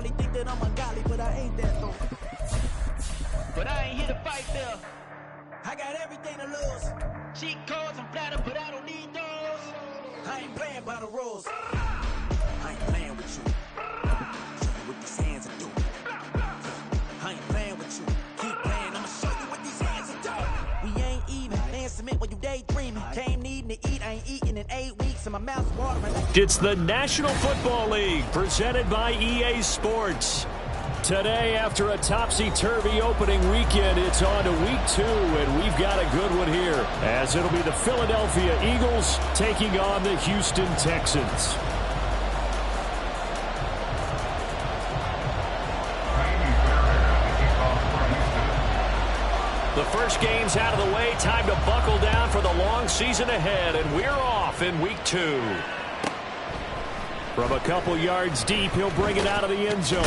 probably think that I'm ungodly, but I ain't that though. But I ain't here to fight there. I got everything to lose. Cheat codes and platter, but I don't need those. I ain't playing by the rules. I ain't playing with you. Show you what these hands are doing. I ain't playing with you. Keep playing, I'ma show you what these hands are doing. We ain't even. Laying cement when you daydreaming. Came needing to eat, I ain't eating in 8 weeks, and my mouth's watering. It's the National Football League, presented by EA Sports. Today, after a topsy-turvy opening weekend, it's on to week 2, and we've got a good one here, as it'll be the Philadelphia Eagles taking on the Houston Texans. The first game's out of the way. Time to buckle down for the long season ahead, and we're off in week 2. From a couple yards deep, he'll bring it out of the end zone.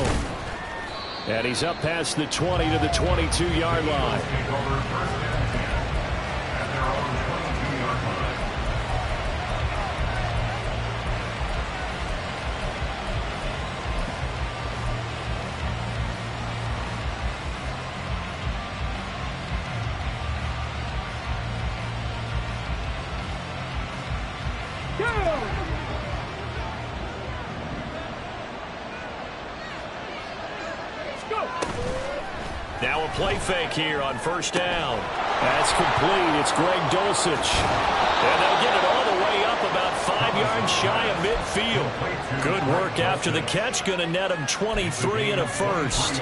And he's up past the 20 to the 22-yard line. Now a play fake here on first down. That's complete. It's Greg Dulcich. And they'll get it all the way up about 5 yards shy of midfield. Good work after the catch. Going to net him 23 and a first.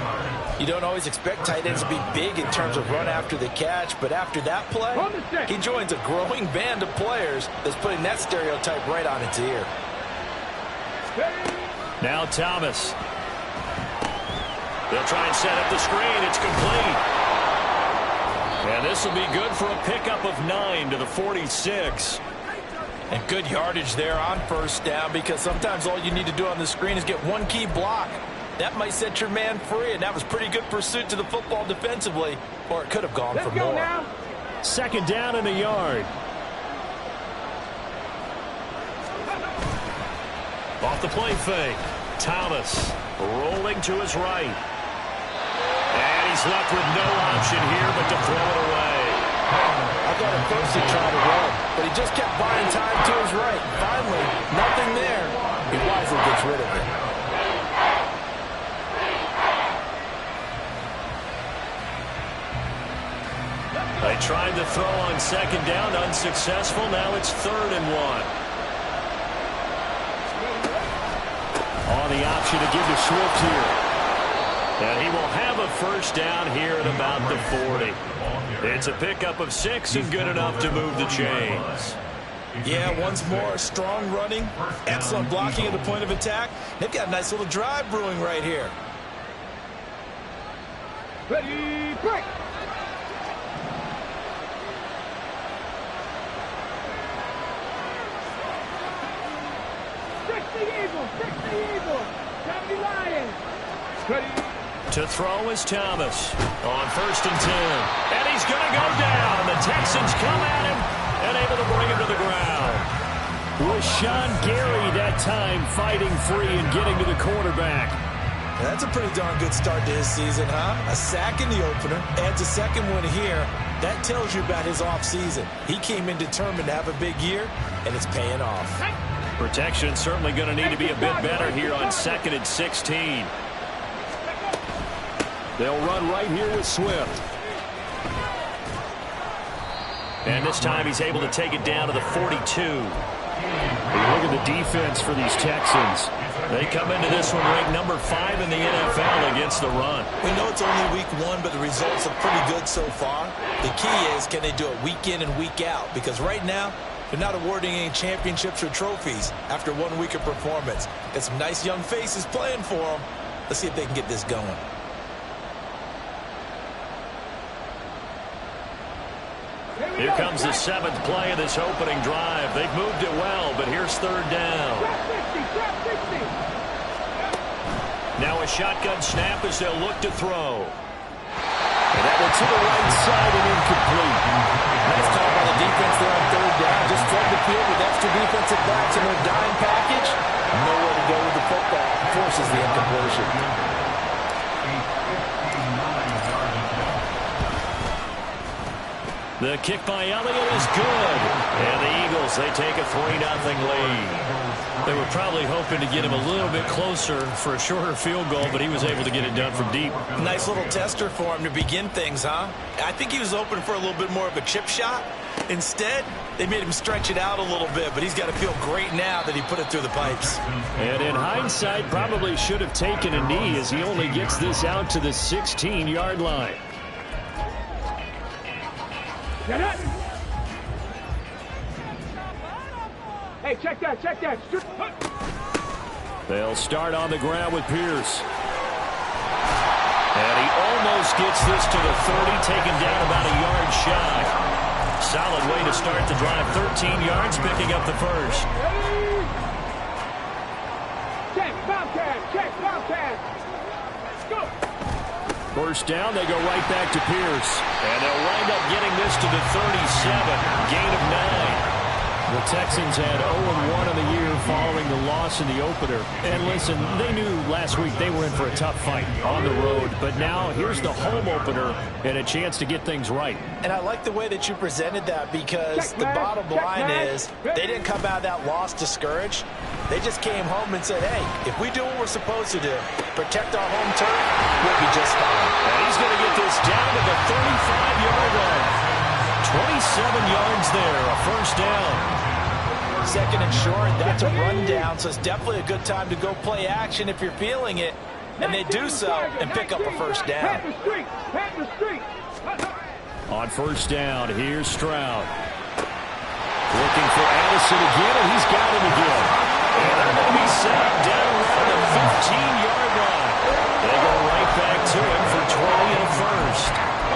You don't always expect tight ends to be big in terms of run after the catch, but after that play, he joins a growing band of players that's putting that stereotype right on its ear. Now Thomas. They'll try and set up the screen. It's complete. And this will be good for a pickup of 9 to the 46. And good yardage there on first down, because sometimes all you need to do on the screen is get one key block. That might set your man free, and that was pretty good pursuit to the football defensively, or it could have gone for more. Now. Second down and a yard. Off the play fake. Thomas rolling to his right. And he's left with no option here but to throw it away. I thought at first he tried to run, but he just kept buying time to his right. Finally, nothing there. He wisely gets rid of it. They tried to throw on second down, unsuccessful. Now it's 3rd and 1. On the option to give to Swift here. And he will have a first down here at about the 40. It's a pickup of 6 and good enough to move the chains. Yeah, once more, strong running, excellent blocking at the point of attack. They've got a nice little drive brewing right here. Ready, break. Fix the Eagles. Johnny Lions. Ready. To throw is Thomas on 1st and 10. And he's going to go down. The Texans come at him and able to bring him to the ground. Was Sean Gary that time fighting free and getting to the quarterback. That's a pretty darn good start to his season, huh? A sack in the opener, adds a second one here. That tells you about his offseason. He came in determined to have a big year, and it's paying off. Protection certainly going to need to be a bit better here on 2nd and 16. They'll run right here with Swift. And this time he's able to take it down to the 42. Look at the defense for these Texans. They come into this one ranked number 5 in the NFL against the run. We know it's only week 1, but the results are pretty good so far. The key is, can they do it week in and week out? Because right now, they're not awarding any championships or trophies after 1 week of performance. Got some nice young faces playing for them. Let's see if they can get this going. Here comes the 7th play of this opening drive. They've moved it well, but here's 3rd down. Now a shotgun snap as they'll look to throw. And that went to the right side and incomplete. Nice call by the defense there on third down. Just flood the field with extra defensive backs in their dime package. Nowhere to go with the football. Forces the incompletion. The kick by Elliott is good. And the Eagles, they take a 3-0 lead. They were probably hoping to get him a little bit closer for a shorter field goal, but he was able to get it done from deep. Nice little tester for him to begin things, huh? I think he was hoping for a little bit more of a chip shot. Instead, they made him stretch it out a little bit, but he's got to feel great now that he put it through the pipes. And in hindsight, probably should have taken a knee as he only gets this out to the 16-yard line. Hey, check that. They'll start on the ground with Pierce. And he almost gets this to the 30, taken down about a yard shy. Solid way to start the drive. 13 yards, picking up the first. Check, Bobcat. Let's go. First down, they go right back to Pierce. And they'll wind up getting this to the 37. Gain of 9. The Texans had 0-1 in the year following the loss in the opener. And listen, they knew last week they were in for a tough fight on the road. But now here's the home opener and a chance to get things right. And I like the way that you presented that because the bottom line is they didn't come out of that loss discouraged. They just came home and said, hey, if we do what we're supposed to do, protect our home turf, we'll be just fine. And he's going to get this down to the 35-yard line. 27 yards there, a first down. Second and short, that's a rundown, so it's definitely a good time to go play action if you're feeling it. And they do so and pick up a first down. Pat the street. On first down, here's Stroud. Looking for Addison again, and he's got him again. And they're going to be set down around the 15-yard line. They go right back to him for 20 and a first.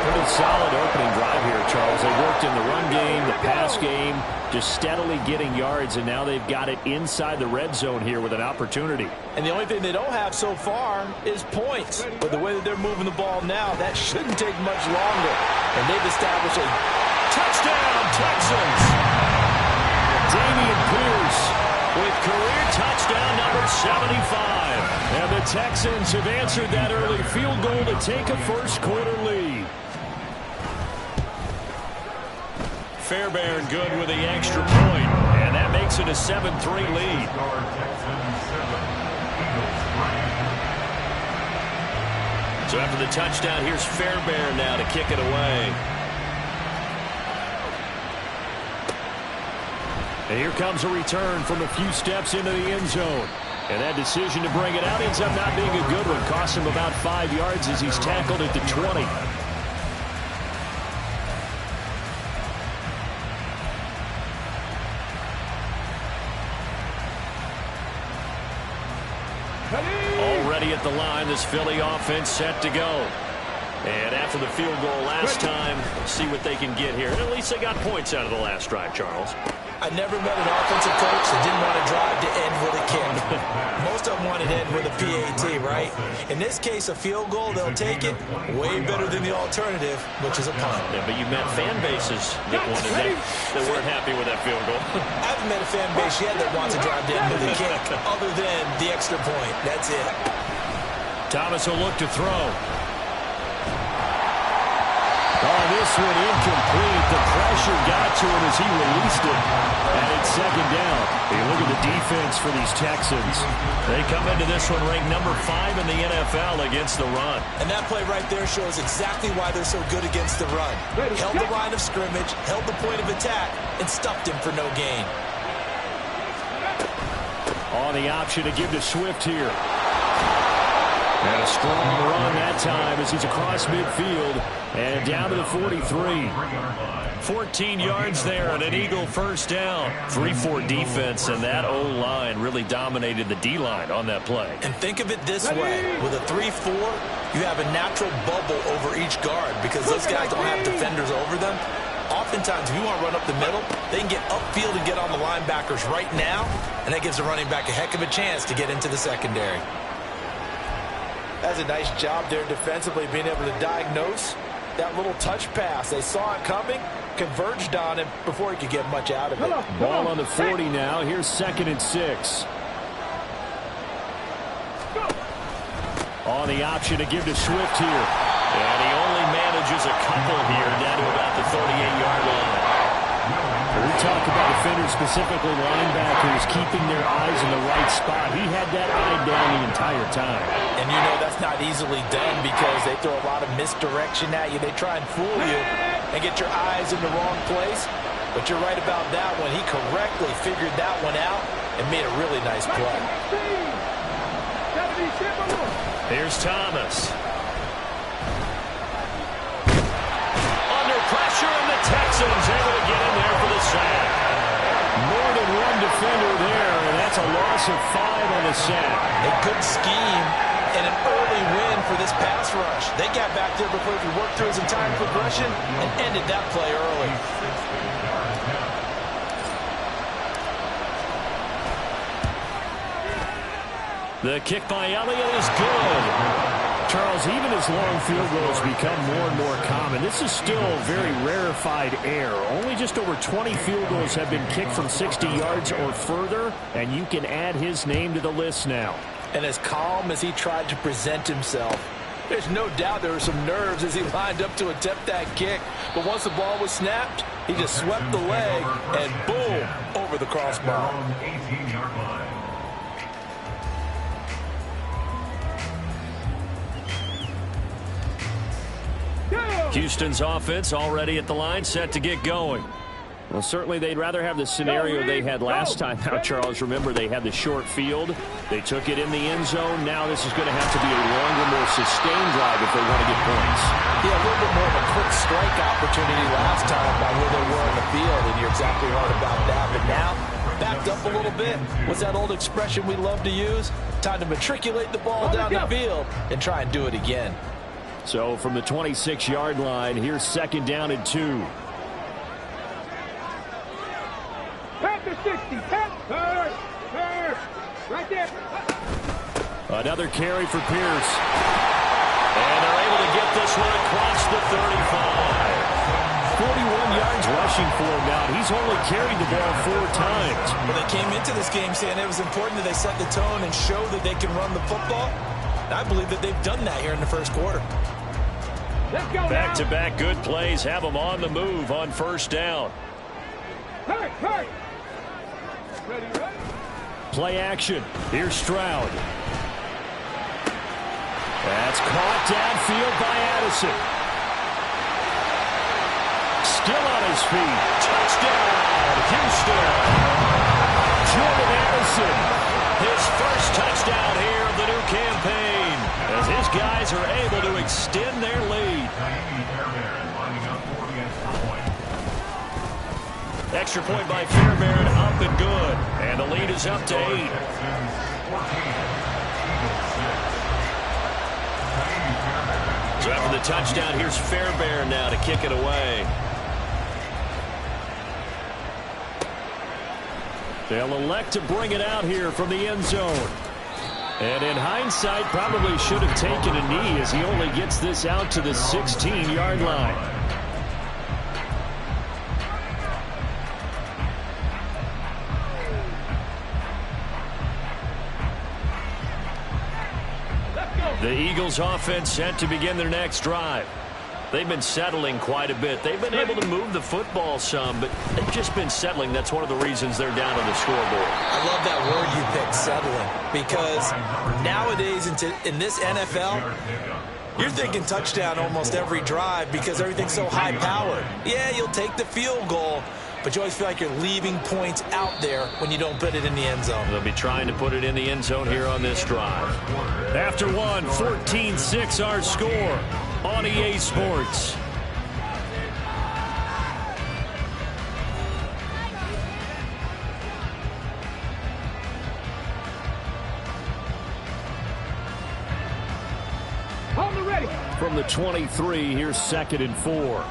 Pretty solid opening drive here, Charles. They worked in the run game, the pass game, just steadily getting yards, and now they've got it inside the red zone here with an opportunity. And the only thing they don't have so far is points. But the way that they're moving the ball now, that shouldn't take much longer. And they've established a touchdown, Texans! Dameon Pierce with career touchdown number 75. And the Texans have answered that early field goal to take a first-quarter lead. Fairbairn good with the extra point, and that makes it a 7-3 lead. So after the touchdown, here's Fairbairn now to kick it away. And here comes a return from a few steps into the end zone. And that decision to bring it out ends up not being a good one. Cost him about 5 yards as he's tackled at the 20. Already at the line, this Philly offense set to go. And after the field goal last time, see what they can get here. And at least they got points out of the last drive, Charles. I never met an offensive coach that didn't want to drive to end with a kick. Most of them wanted to end with a PAT, right? In this case, a field goal, they'll take it. Way better than the alternative, which is a punt. Yeah, but you met fan bases that wanted that weren't happy with that field goal. I haven't met a fan base yet that wants to drive to end with a kick, other than the extra point. That's it. Thomas will look to throw. Oh, this one incomplete. The pressure got to him as he released it. And it's second down. Hey, look at the defense for these Texans. They come into this one ranked number 5 in the NFL against the run. And that play right there shows exactly why they're so good against the run. Held the line of scrimmage, held the point of attack, and stuffed him for no gain. On the option to give to Swift here. And a strong run that time as he's across midfield and down to the 43. 14 yards there and an Eagle first down. 3-4 defense, and that O-line really dominated the D-line on that play. And think of it this way. With a 3-4, you have a natural bubble over each guard because those guys don't have defenders over them. Oftentimes, if you want to run up the middle, they can get upfield and get on the linebackers right now, and that gives the running back a heck of a chance to get into the secondary. That's a nice job there defensively, being able to diagnose that little touch pass. They saw it coming, converged on him before he could get much out of it. Ball on the 40 now. Here's 2nd and 6. On the option to give to Swift here. And he only manages a couple here down to about the 38-yard line. We talk about defenders, specifically linebackers, keeping their eyes in the right spot. He had that eye down the entire time. And you know that's not easily done because they throw a lot of misdirection at you. They try and fool you and get your eyes in the wrong place. But you're right about that one. He correctly figured that one out and made a really nice play. Here's Thomas. Under pressure, and the Texans able to get in there for the sack. More than one defender there, and that's a loss of 5 on the sack. A good scheme and an early win for this pass rush. They got back there before he worked through his entire progression and ended that play early. The kick by Elliott is good. Charles, even as long field goals become more and more common, this is still very rarefied air. Only just over 20 field goals have been kicked from 60 yards or further, and you can add his name to the list now. And as calm as he tried to present himself, there's no doubt there were some nerves as he lined up to attempt that kick. But once the ball was snapped, he just swept the leg and boom, over the crossbar. Houston's offense already at the line, set to get going. Well, certainly they'd rather have the scenario they had last time out, Charles. Remember, they had the short field. They took it in the end zone. Now this is going to have to be a longer, more sustained drive if they want to get points. Yeah, a little bit more of a quick strike opportunity last time by where they were on the field, and you're exactly right about that. But now, backed up a little bit. What's that old expression we love to use? Time to matriculate the ball down the field and try and do it again. So from the 26-yard line, here's 2nd down and 2. Panther 60. Panther. Right there. Another carry for Pierce. And they're able to get this one across the 35. 41 yards rushing for him now. He's only carried the ball 4 times. Well, they came into this game saying it was important that they set the tone and show that they can run the football. I believe that they've done that here in the first quarter. Let's go. Back-to-back good plays have them on the move on 1st down. Hurry. Ready. Play action. Here's Stroud. That's caught downfield by Addison. Still on his feet. Touchdown, Houston. Jordan Addison. His first touchdown here of the new campaign, as his guys are able to extend their lead. Extra point by Fairbairn, up and good. And the lead is up to 8. So after the touchdown, here's Fairbairn now to kick it away. They'll elect to bring it out here from the end zone. And in hindsight, probably should have taken a knee as he only gets this out to the 16-yard line. The Eagles offense set to begin their next drive. They've been settling quite a bit. They've been able to move the football some, but they've just been settling. That's one of the reasons they're down on the scoreboard. I love that word you picked, settling, because nowadays in this NFL, you're thinking touchdown almost every drive because everything's so high-powered. Yeah, you'll take the field goal, but you always feel like you're leaving points out there when you don't put it in the end zone. They'll be trying to put it in the end zone here on this drive. After one, 14-6 our score on EA Sports. Hold it ready. From the 23, here's 2nd and 4.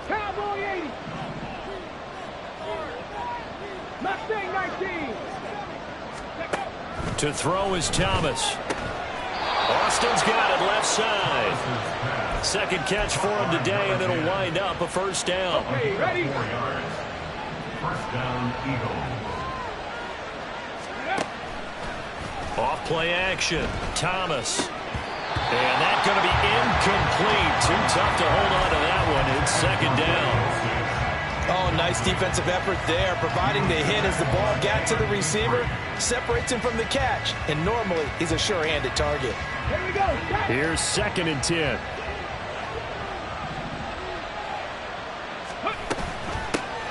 Cowboy 80. Mustang 19. To throw is Thomas. Austin's got it left side. Second catch for him today, and it'll wind up a first down. Okay, ready? First down, Eagles. Off play action. Thomas. And that's going to be incomplete. Too tough to hold on to that one. It's second down. Oh, nice defensive effort there, providing the hit as the ball got to the receiver, separates him from the catch, and normally he's a sure-handed target. Here we go. Here's 2nd and 10.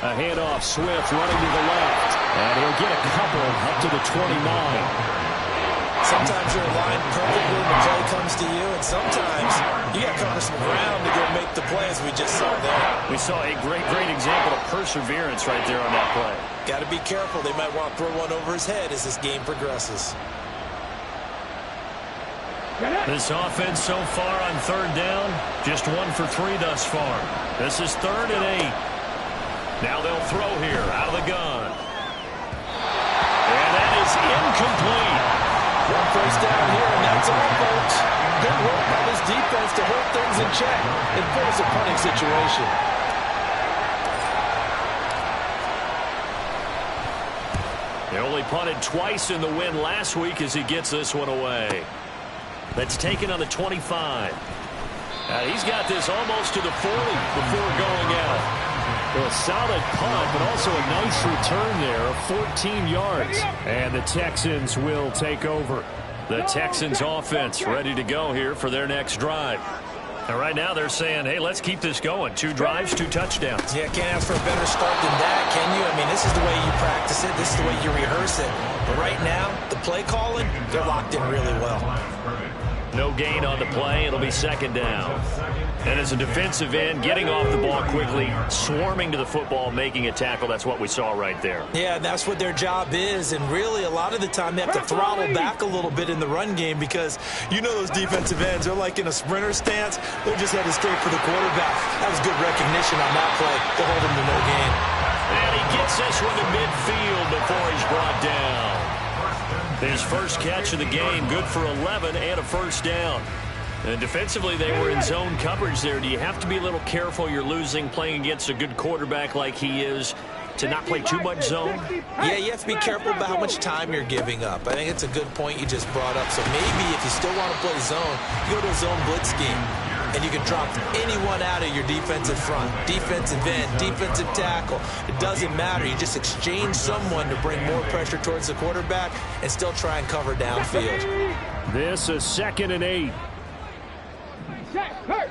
A handoff, Swift running to the left. And he'll get a couple up to the 29. Sometimes you're aligned perfectly when the play comes to you, and sometimes you got to cover some ground to go make the play, as we just saw there. We saw a great example of perseverance right there on that play. Got to be careful. They might want to throw one over his head as this game progresses. This offense so far on 3rd down, just 1 for 3 thus far. This is 3rd and 8. Now they'll throw here out of the gun. And that is incomplete. One first down here, and that's all, folks. Good work by this defense to hold things in check and force a punting situation. They only punted twice in the win last week as he gets this one away. That's taken on the 25. He's got this almost to the 40 before going out. A solid punt, but also a nice return there of 14 yards. And the Texans will take over. The Texans offense ready to go here for their next drive. And right now they're saying, hey, let's keep this going. 2 drives, 2 touchdowns. Yeah, can't ask for a better start than that, can you? I mean, this is the way you practice it. This is the way you rehearse it. But right now, the play calling, they're locked in really well. No gain on the play. It'll be 2nd down. And as a defensive end, getting off the ball quickly, swarming to the football, making a tackle, that's what we saw right there. Yeah, that's what their job is. And really, a lot of the time, they have to throttle back a little bit in the run game because you know those defensive ends, they're like in a sprinter stance. They're just headed straight for the quarterback. That was good recognition on that play to hold him to no gain. And he gets this one to midfield before he's brought down. His first catch of the game, good for 11 and a first down. And defensively, they were in zone coverage there. Do you have to be a little careful? You're losing, playing against a good quarterback like he is, to not play too much zone? Yeah, you have to be careful about how much time you're giving up. I think it's a good point you just brought up. So maybe if you still want to play zone, you go to a zone blitz scheme. And you can drop anyone out of your defensive front, defensive end, defensive tackle. It doesn't matter. You just exchange someone to bring more pressure towards the quarterback and still try and cover downfield. This is 2nd and 8. Hurt.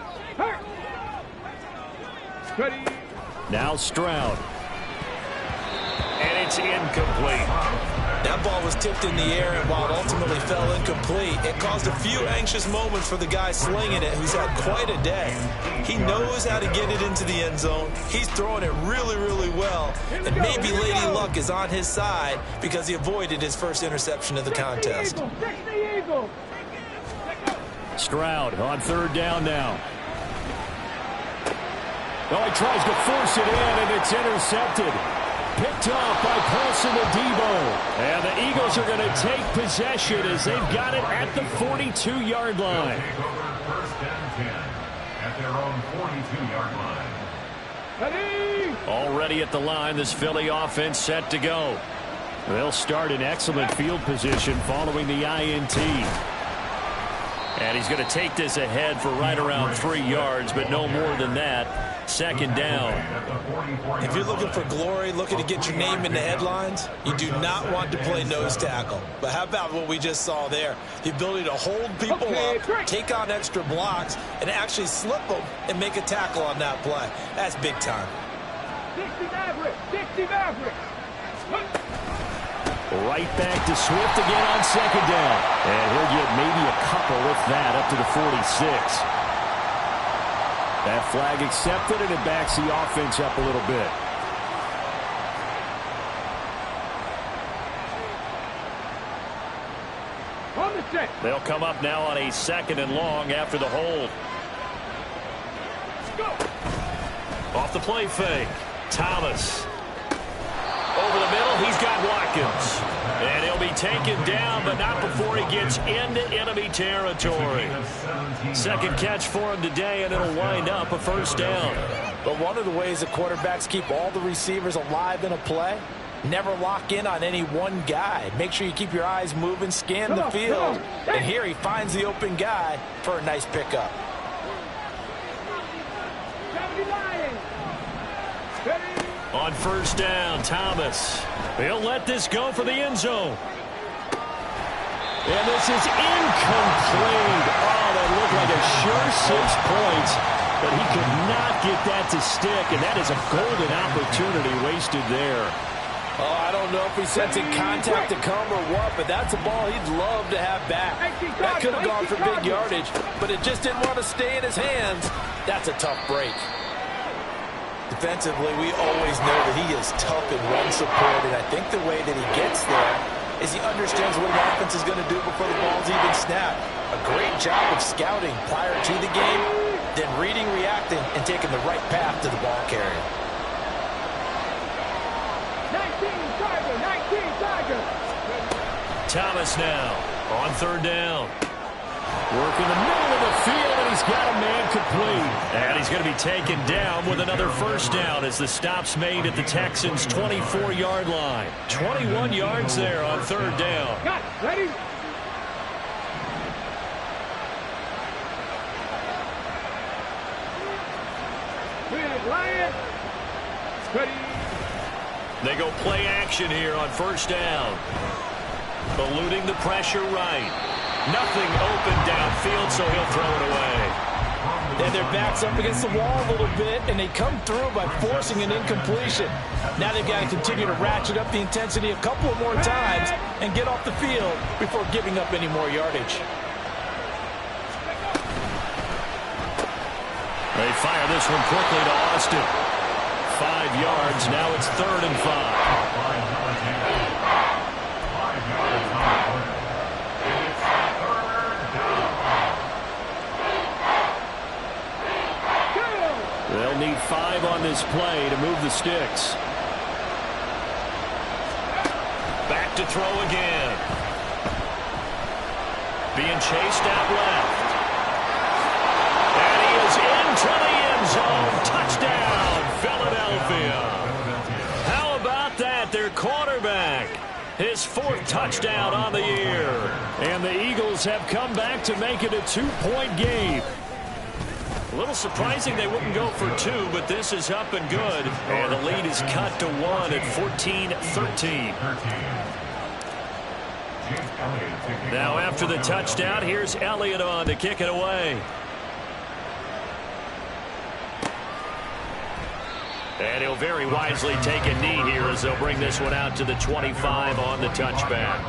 Ready. Now Stroud. And it's incomplete. That ball was tipped in the air, and while it ultimately fell incomplete, it caused a few anxious moments for the guy slinging it, who's had quite a day. He knows how to get it into the end zone. He's throwing it really, really well, and maybe Lady Luck is on his side because he avoided his first interception of the contest. Stroud on 3rd down now. Oh, he tries to force it in, and it's intercepted. Picked off by Paulson Adebo. And the Eagles are going to take possession as they've got it at the 42-yard line. First and 10 at their own 42-yard line. Ready. Already at the line, this Philly offense set to go. They'll start in excellent field position following the INT. And he's going to take this ahead for right around 3 yards, but no more than that. 2nd down. If you're looking for glory, looking to get your name in the headlines, you do not want to play nose tackle. But how about what we just saw there? The ability to hold people up, take on extra blocks, and actually slip them and make a tackle on that play. That's big time. 60 Maverick. Right back to Swift again on 2nd down. And he'll get maybe a couple with that up to the 46. That flag accepted, and it backs the offense up a little bit. On the set. They'll come up now on a 2nd and long after the hold. Go. Off the play fake. Thomas. Over the middle, he's got Watkins. And he'll be be taken down, but not before he gets into enemy territory. Second catch for him today, and it'll wind up a first down. But one of the ways that quarterbacks keep all the receivers alive in a play, never lock in on any one guy. Make sure you keep your eyes moving, scan the field. And here he finds the open guy for a nice pickup. On first down, Thomas. He'll let this go for the end zone. And this is incomplete. Oh, that looked like a sure 6 points, but he could not get that to stick, and that is a golden opportunity wasted there. Oh, I don't know if he's sensing contact to come or what, but that's a ball he'd love to have back. That could have gone for big yardage, but it just didn't want to stay in his hands. That's a tough break. Defensively, we always know that he is tough in run support, and I think the way that he gets there is he understands what an offense is going to do before the ball's even snapped. A great job of scouting prior to the game, then reading, reacting, and taking the right path to the ball carrier. 19 Tiger. Thomas now on third down. Work in the middle of the field, and he's got a man complete. And he's going to be taken down with another first down as the stop's made at the Texans' 24-yard line. 21 yards there on third down. Got ready. Lion. Ready. They go play action here on first down. Eluding the pressure right. Nothing open downfield, so he'll throw it away. And their back's up against the wall a little bit, and they come through by forcing an incompletion. Now they've got to continue to ratchet up the intensity a couple of more times and get off the field before giving up any more yardage. They fire this one quickly to Austin. 5 yards, now it's 3rd and 5. They'll need 5 on this play to move the sticks. Back to throw again. Being chased out left. And he is into the end zone. Touchdown, Philadelphia. How about that? Their quarterback. His 4th touchdown on the year. And the Eagles have come back to make it a 2-point game. A little surprising they wouldn't go for 2, but this is up and good. And the lead is cut to 1 at 14-13. Now after the touchdown, here's Elliott on to kick it away. And he'll very wisely take a knee here as they'll bring this one out to the 25 on the touchback.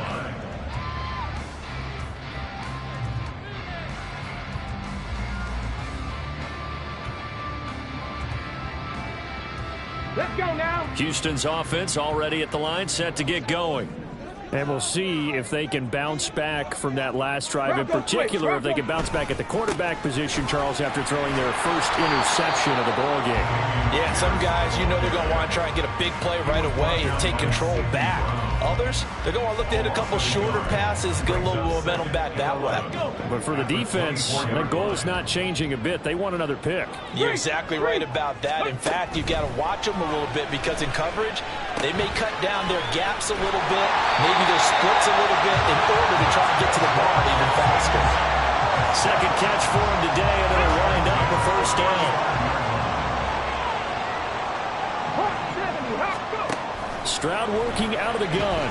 Let's go now. Houston's offense already at the line, set to get going. And we'll see if they can bounce back from that last drive, in particular if they can bounce back at the quarterback position, Charles, after throwing their first interception of the ball game. Yeah, some guys, you know they're going to want to try and get a big play right away and take control back. Others, they're going to look to hit a couple shorter passes, get a little momentum back that way. But for the defense, the goal's not changing a bit. They want another pick. You're exactly right about that. In fact, you've got to watch them a little bit because in coverage, they may cut down their gaps a little bit, maybe their splits a little bit in order to try and get to the ball even faster. Second catch for him today, and it'll wind up a first down. Stroud working out of the gun.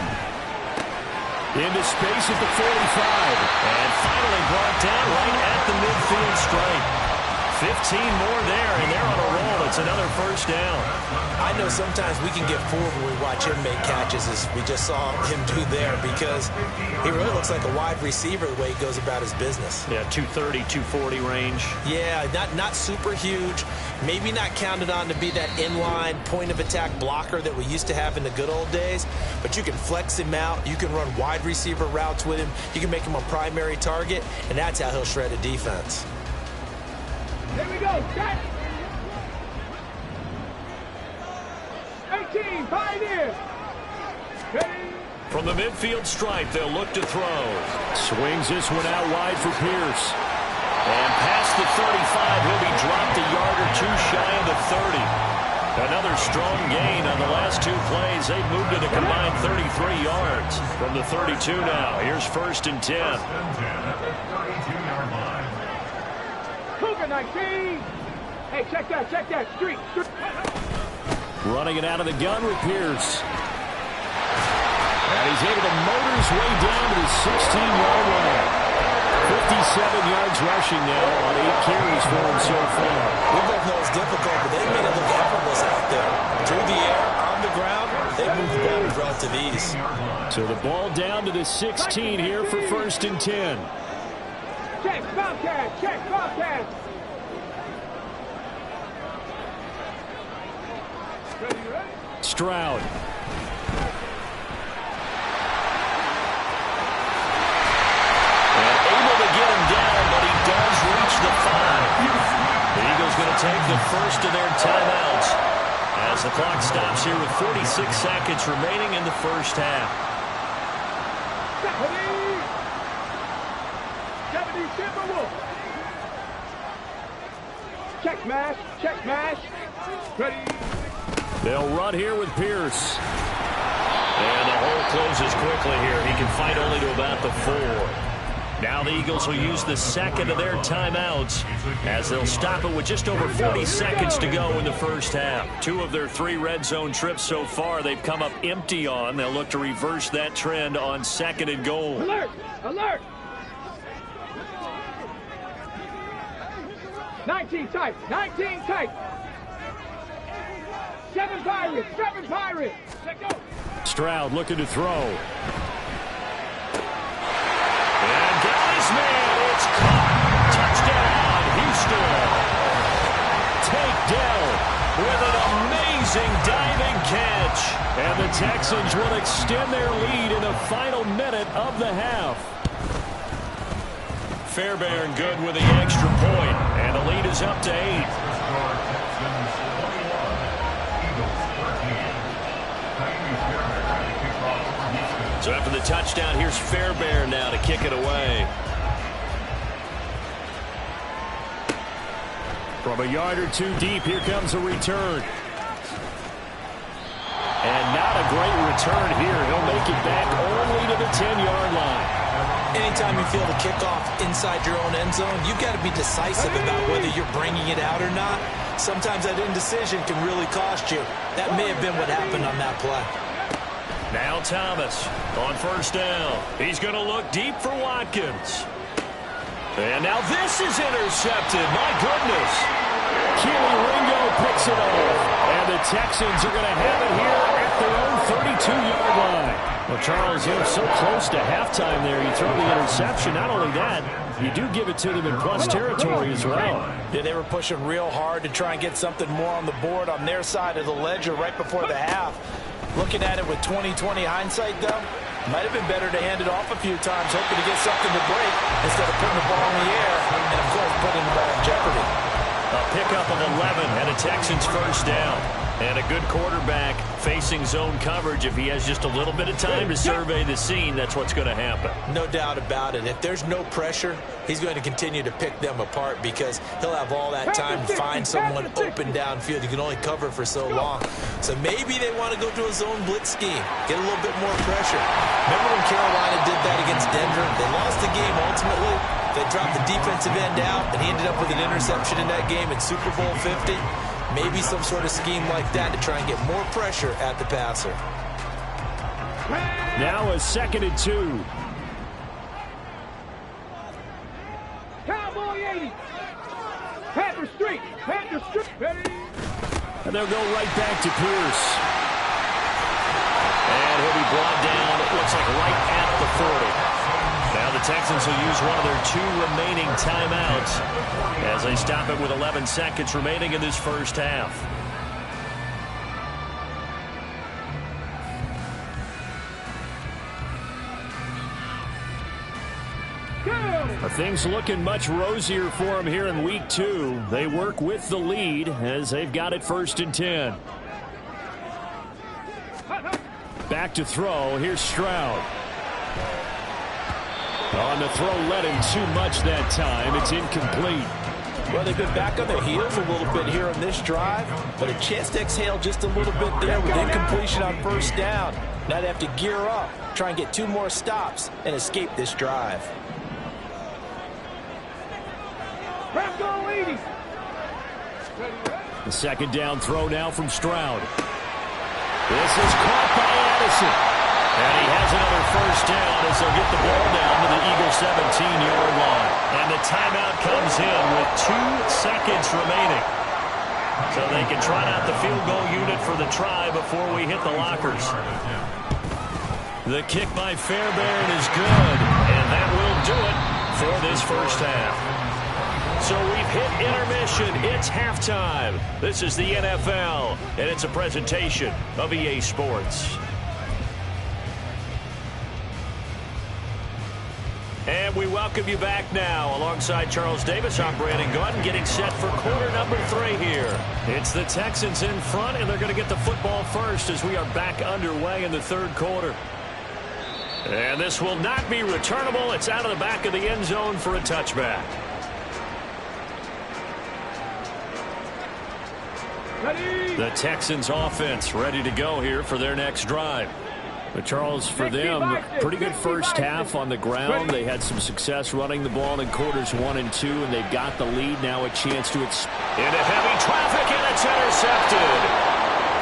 Into space at the 45. And finally brought down right at the midfield stripe. 15 more there, and they're on a roll. It's another first down. I know sometimes we can get fooled when we watch him make catches, as we just saw him do there, because he really looks like a wide receiver the way he goes about his business. Yeah, 230, 240 range. Yeah, not super huge. Maybe not counted on to be that inline point-of-attack blocker that we used to have in the good old days, but you can flex him out. You can run wide receiver routes with him. You can make him a primary target, and that's how he'll shred a defense. Here we go. Set. 18. Pioneers. Ready. From the midfield stripe, they'll look to throw. Swings this one out wide for Pierce. And past the 35, he'll be dropped a yard or two shy of the 30. Another strong gain on the last two plays. They've moved it a combined 33 yards. From the 32 now, here's 1st and 10. First and 10 at the 32-yard line. Cougar 19. Hey, check that. Street. Running it out of the gun with Pierce. And he's able to motor his way down to the 16-yard line. 57 yards rushing now on 8 carries for him so far. We both know it's difficult, but they made it look effortless out there. Through the air, on the ground, they moved the ball with relative ease. So the ball down to the 16 here for 1st and 10. Check Bobcat. Ready? Stroud. The Eagles going to take the first of their timeouts as the clock stops here with 46 seconds remaining in the first half. 70 Timberwolves. Check mash. Ready. They'll run here with Pierce. And the hole closes quickly here. He can fight only to about the 4. Now the Eagles will use the second of their timeouts as they'll stop it with just over 40 seconds to go in the first half. 2 of their 3 red zone trips so far they've come up empty on. They'll look to reverse that trend on 2nd and goal. Alert! 19 tight. 7 Pirates. Let's go. Stroud looking to throw. Man, it's caught. Touchdown, Houston. Takedown with an amazing diving catch. And the Texans will extend their lead in the final minute of the half. Fairbairn good with the extra point, and the lead is up to 8. So after the touchdown, here's Fairbairn now to kick it away. From a yard or 2 deep, here comes a return. And not a great return here. He'll make it back only to the 10-yard line. Anytime you feel the kickoff inside your own end zone, you've got to be decisive about whether you're bringing it out or not. Sometimes that indecision can really cost you. That may have been what happened on that play. Now Thomas on 1st down. He's going to look deep for Watkins. And now this is intercepted. My goodness. Keely Ringo picks it off. And the Texans are going to have it here at their own 32-yard line. Well, Charles, you're so close to halftime there. You throw the interception. Not only that, you do give it to them in plus territory as well. Yeah, they were pushing real hard to try and get something more on the board on their side of the ledger right before the half. Looking at it with 20/20 hindsight, though, might have been better to hand it off a few times, hoping to get something to break instead of putting the ball in the air and, of course, putting the ball in jeopardy. A pickup of 11 and a Texans 1st down. And a good quarterback facing zone coverage. If he has just a little bit of time to survey the scene, that's what's going to happen. No doubt about it. If there's no pressure, he's going to continue to pick them apart because he'll have all that time to find someone open downfield. You can only cover for so long. So maybe they want to go to a zone blitz scheme, get a little bit more pressure. Remember when Carolina did that against Denver? They lost the game ultimately. They dropped the defensive end out, and he ended up with an interception in that game in Super Bowl 50. Maybe some sort of scheme like that to try and get more pressure at the passer. Now a 2nd and 2. Cowboy 80. Panther Street. Ready. And they'll go right back to Pierce. And he'll be brought down, it looks like right at the 40. Now the Texans will use one of their 2 remaining timeouts as they stop it with 11 seconds remaining in this first half. Things looking much rosier for them here in week 2. They work with the lead as they've got it 1st and 10. Back to throw. Here's Stroud. On the throw, led him too much that time. It's incomplete. Well, they've been back on their heels a little bit here on this drive, but a chance to exhale just a little bit there with incompletion on first down. Now they have to gear up, try and get 2 more stops, and escape this drive. The second down throw now from Stroud. This is caught by Addison. And he has another first down as they'll get the ball down to the Eagles' 17-yard line. And the timeout comes in with 2 seconds remaining. So they can try out the field goal unit for the try before we hit the lockers. The kick by Fairbairn is good. And that will do it for this first half. So we've hit intermission. It's halftime. This is the NFL, and it's a presentation of EA Sports. And we welcome you back now. Alongside Charles Davis, I'm Brandon Gordon, getting set for quarter number 3 here. It's the Texans in front, and they're going to get the football first as we are back underway in the third quarter. And this will not be returnable. It's out of the back of the end zone for a touchback. The Texans offense ready to go here for their next drive. But Charles, for them, pretty good first half on the ground. They had some success running the ball in quarters 1 and 2, and they've got the lead. Now a chance to expand. Into heavy traffic, and it's intercepted.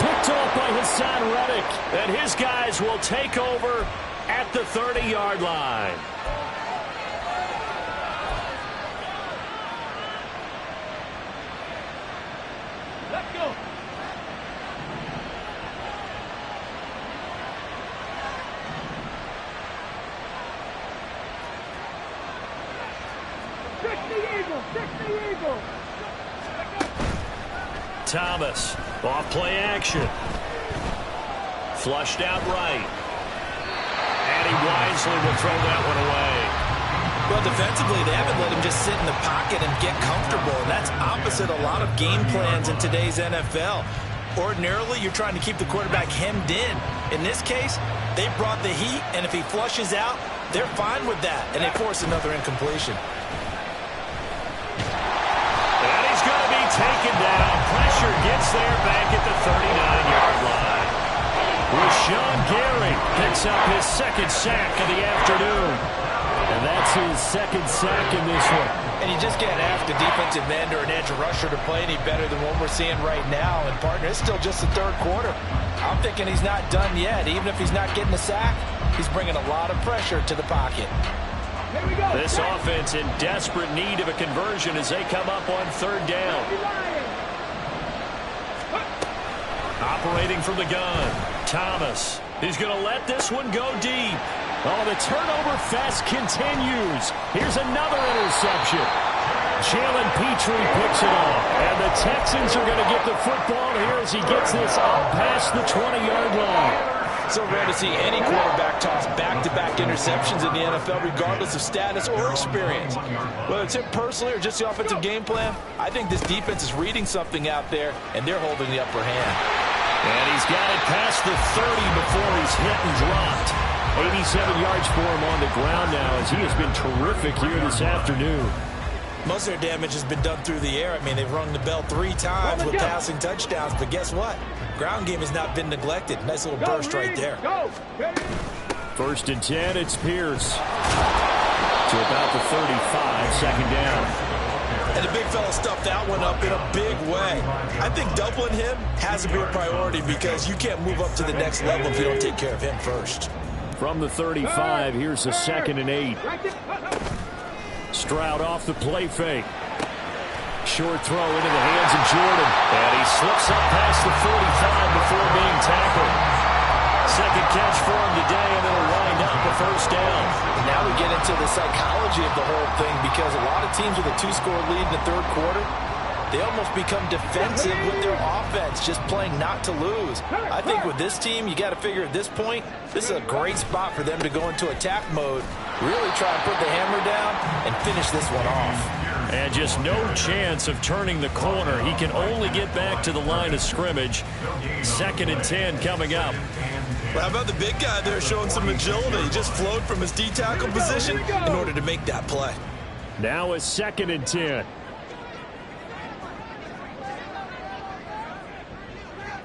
Picked off by Hassan Reddick, and his guys will take over at the 30-yard line. Let's go. Thomas, off play action. Flushed out right. And he wisely will throw that one away. Well, defensively, they haven't let him just sit in the pocket and get comfortable, and that's opposite a lot of game plans in today's NFL. Ordinarily, you're trying to keep the quarterback hemmed in. In this case, they brought the heat, and if he flushes out, they're fine with that, and they force another incompletion. And he's going to be taken down. Pressure gets there back at the 39-yard line. Rashawn Gary picks up his second sack of the afternoon. And that's his second sack in this one. And you just can't ask a defensive end or an edge rusher to play any better than what we're seeing right now. And, partner, it's still just the third quarter. I'm thinking he's not done yet. Even if he's not getting a sack, he's bringing a lot of pressure to the pocket. Here we go. This offense in desperate need of a conversion as they come up on third down. Operating from the gun, Thomas. He's going to let this one go deep. Oh, the turnover fest continues. Here's another interception. Jalen Petrie picks it off. And the Texans are going to get the football here as he gets this up past the 20-yard line. So rare to see any quarterback toss back-to-back interceptions in the NFL, regardless of status or experience. Whether it's him personally or just the offensive game plan, I think this defense is reading something out there, and they're holding the upper hand. And he's got it past the 30 before he's hit and dropped. 87 yards for him on the ground now as he has been terrific here this afternoon. Most of their damage has been done through the air. I mean, they've rung the bell 3 times with passing touchdowns, but guess what? Ground game has not been neglected. Nice little burst right there. First and 10, it's Pierce. To about the 35, second down. And the big fella stuffed that one up in a big way. I think doubling him has to be a priority because you can't move up to the next level if you don't take care of him first. From the 35, here's a second and 8. Stroud off the play fake. Short throw into the hands of Jordan. And he slips up past the 45 before being tackled. Second catch for him today, and it'll wind up a first down. Now we get into the psychology of the whole thing because a lot of teams with a 2-score lead in the third quarter, they almost become defensive with their offense, just playing not to lose. I think with this team, you got to figure at this point, this is a great spot for them to go into attack mode, really try and put the hammer down and finish this one off. And just no chance of turning the corner. He can only get back to the line of scrimmage. Second and 10 coming up. Well, how about the big guy there showing some agility? He just flowed from his D-tackle position in order to make that play. Now a 2nd and 10.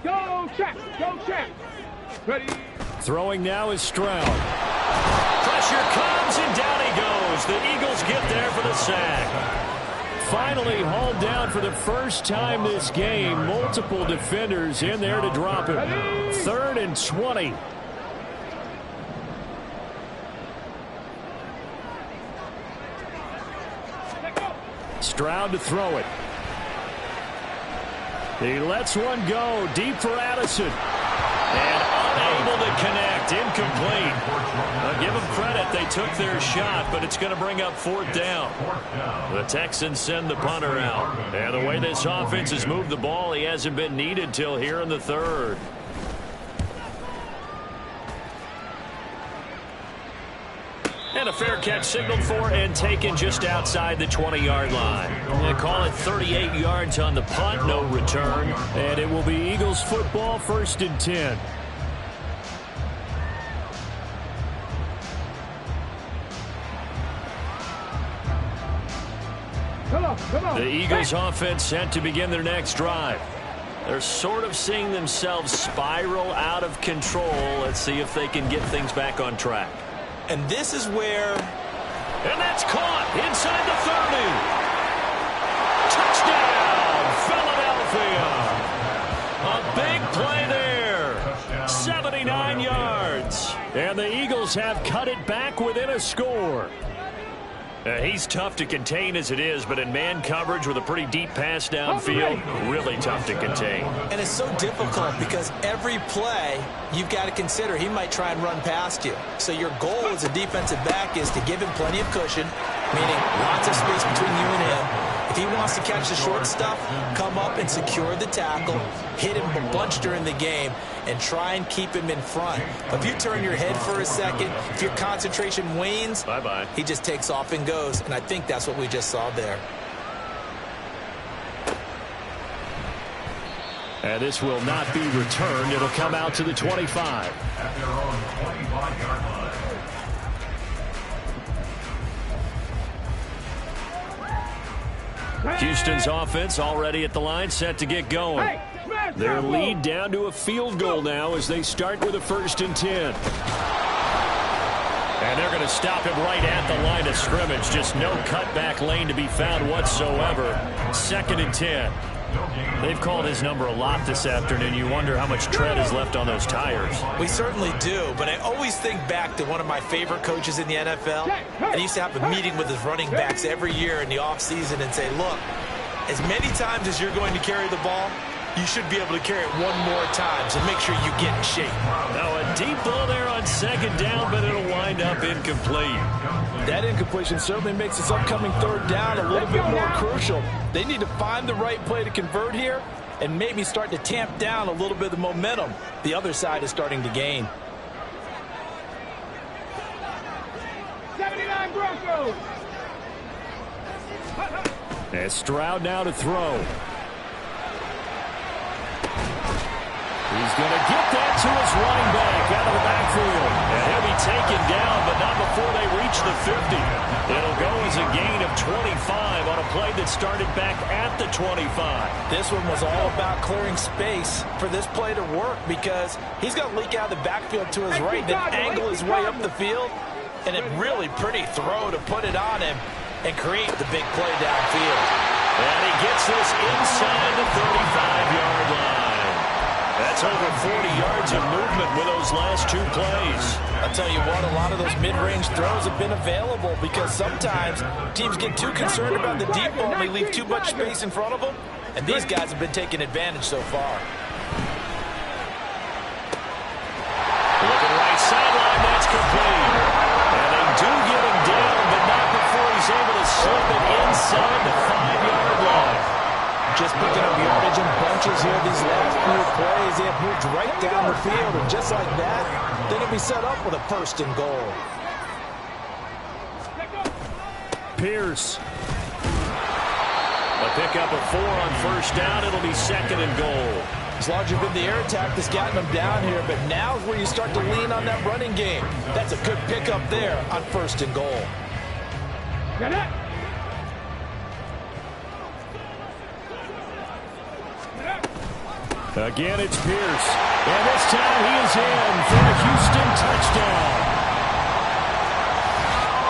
Go check. Go check. Ready. Throwing now is Stroud. Pressure comes, and down he goes. The Eagles get there for the sack. Finally hauled down for the first time this game. Multiple defenders in there to drop him. 3rd and 20. Stroud to throw it. He lets one go deep for Addison. And unable to connect. Incomplete. Give them credit. They took their shot, but it's going to bring up 4th down. The Texans send the punter out. And the way this offense has moved the ball, he hasn't been needed till here in the 3rd. And a fair catch signaled for and taken just outside the 20-yard line. They call it 38 yards on the punt, no return. And it will be Eagles football, 1st and 10. Come on. The Eagles offense set to begin their next drive. They're sort of seeing themselves spiral out of control. Let's see if they can get things back on track. And this is where... And that's caught inside the 30. Touchdown, Philadelphia. A big play there. 79 yards. And the Eagles have cut it back within a score. He's tough to contain as it is, but in man coverage with a pretty deep pass downfield, really tough to contain. And it's so difficult because every play you've got to consider he might try and run past you. So your goal as a defensive back is to give him plenty of cushion, meaning lots of space between you and him. If he wants to catch the short stuff, come up and secure the tackle, hit him a bunch during the game, and try and keep him in front. But if you turn your head for a second, if your concentration wanes, bye-bye. He just takes off and goes, and I think that's what we just saw there. And this will not be returned. It'll come out to the 25. At their own 25-yard line. Houston's offense already at the line, set to get going. Their lead down to a field goal now as they start with a 1st and 10. And they're going to stop him right at the line of scrimmage. Just no cutback lane to be found whatsoever. 2nd and 10. They've called his number a lot this afternoon. You wonder how much tread is left on those tires. We certainly do, but I always think back to one of my favorite coaches in the NFL. And he used to have a meeting with his running backs every year in the offseason and say, look, as many times as you're going to carry the ball, you should be able to carry it one more time, so make sure you get in shape. Now a deep ball there on 2nd down, but it'll wind up incomplete. That incompletion certainly makes this upcoming 3rd down a little bit more crucial. They need to find the right play to convert here and maybe start to tamp down a little bit of the momentum the other side is starting to gain. 79 Broncos. And Stroud now to throw. He's going to get that to his running back out of the backfield. And he'll be taken down, but not before they reach the 50. It'll go as a gain of 25 on a play that started back at the 25. This one was all about clearing space for this play to work because he's going to leak out of the backfield to his right, then angle his way up the field, and a really pretty throw to put it on him and create the big play downfield. And he gets this inside the 35-yard line. That's over 40 yards of movement with those last 2 plays. I'll tell you what, a lot of those mid-range throws have been available because sometimes teams get too concerned about the deep ball and they leave too much space in front of them, and these guys have been taking advantage so far. Looking right sideline, that's complete. And they do get him down, but not before he's able to slip it inside the 5-yard line. Just picking up yardage in bunches here these last few plays. They have moved right down the field, and just like that, they're going to be set up with a 1st and goal. Pierce. A pickup of 4 on 1st down. It'll be 2nd and goal. It's largely been the air attack that's gotten them down here, but now is where you start to lean on that running game. That's a good pickup there on 1st and goal. Get it. Again, it's Pierce. And this time he is in for a Houston touchdown.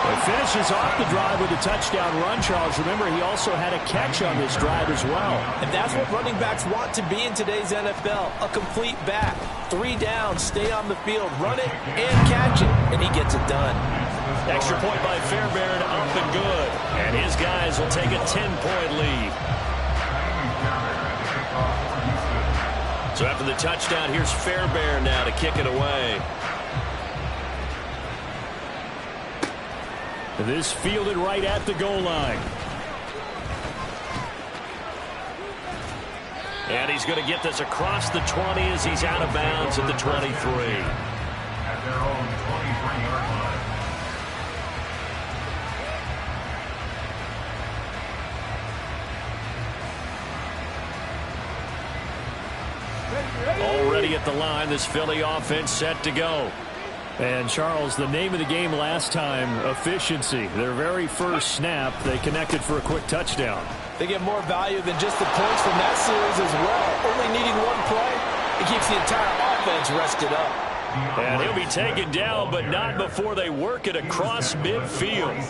It finishes off the drive with a touchdown run, Charles. Remember, he also had a catch on this drive as well. And that's what running backs want to be in today's NFL, a complete back. 3 downs, stay on the field, run it, and catch it, and he gets it done. Extra point by Fairbairn, up and good. And his guys will take a 10-point lead. So after the touchdown, here's Fairbairn now to kick it away. This fielded right at the goal line. And he's going to get this across the 20 as he's out of bounds at the 23. At their own 23-yard line. Already at the line, this Philly offense set to go. And, Charles, the name of the game last time, efficiency. Their very first snap, they connected for a quick touchdown. They get more value than just the points from that series as well. Only needing one play, it keeps the entire offense rested up. And he'll be taken down, but not before they work it across midfield.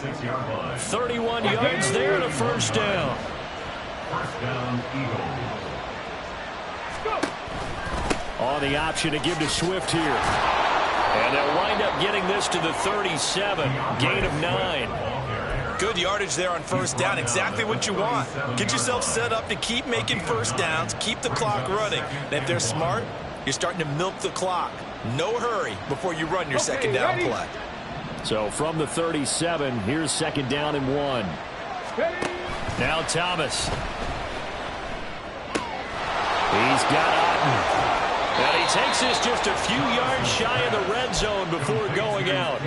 31 yards there and a first down. First down, Eagles. On the option to give to Swift here. And they'll wind up getting this to the 37. Gain of 9. Good yardage there on first down. Exactly what you want. Get yourself set up to keep making first downs, keep the clock running. And if they're smart, you're starting to milk the clock. No hurry before you run your second down play. So from the 37, here's 2nd down and 1. Now Thomas. He's got Otten. And he takes this just a few yards shy of the red zone before going out.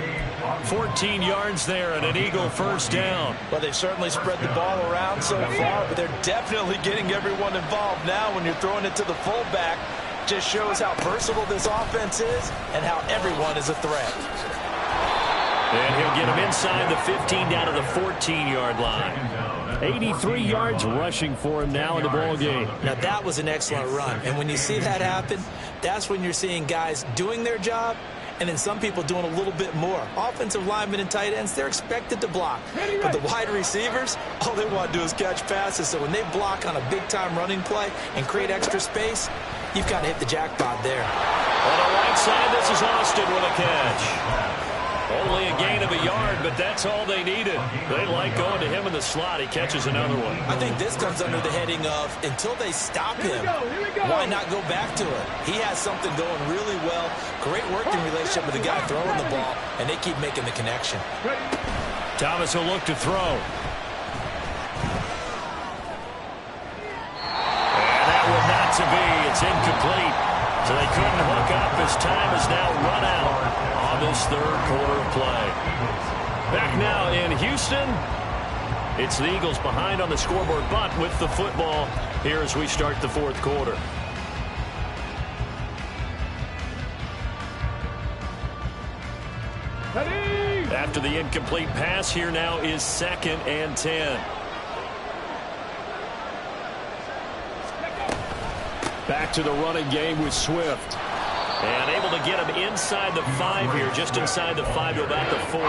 14 yards there and an Eagle first down. Well, they've certainly spread the ball around so far, but they're definitely getting everyone involved now when you're throwing it to the fullback. Just shows how versatile this offense is and how everyone is a threat. And he'll get him inside the 15 down to the 14-yard line. 83 yards rushing for him now in the ball game. Now, that was an excellent run. And when you see that happen, that's when you're seeing guys doing their job and then some people doing a little bit more. Offensive linemen and tight ends, they're expected to block. But the wide receivers, all they want to do is catch passes. So when they block on a big-time running play and create extra space, you've got to hit the jackpot there. On the right side, this is Austin with a catch. Only a gain of a yard, but that's all they needed. They like going to him in the slot. He catches another one. I think this comes under the heading of until they stop him, why not go back to it? He has something going really well. Great working relationship with the guy throwing the ball, and they keep making the connection. Thomas will look to throw. And that will not to be. It's incomplete. So they couldn't hook up. His time is now run out on this 3rd quarter of play. Back now in Houston. It's the Eagles behind on the scoreboard, but with the football here as we start the 4th quarter. After the incomplete pass, here now is 2nd and 10. Back to the running game with Swift. And able to get him inside the 5 here, just inside the 5 to about the 4.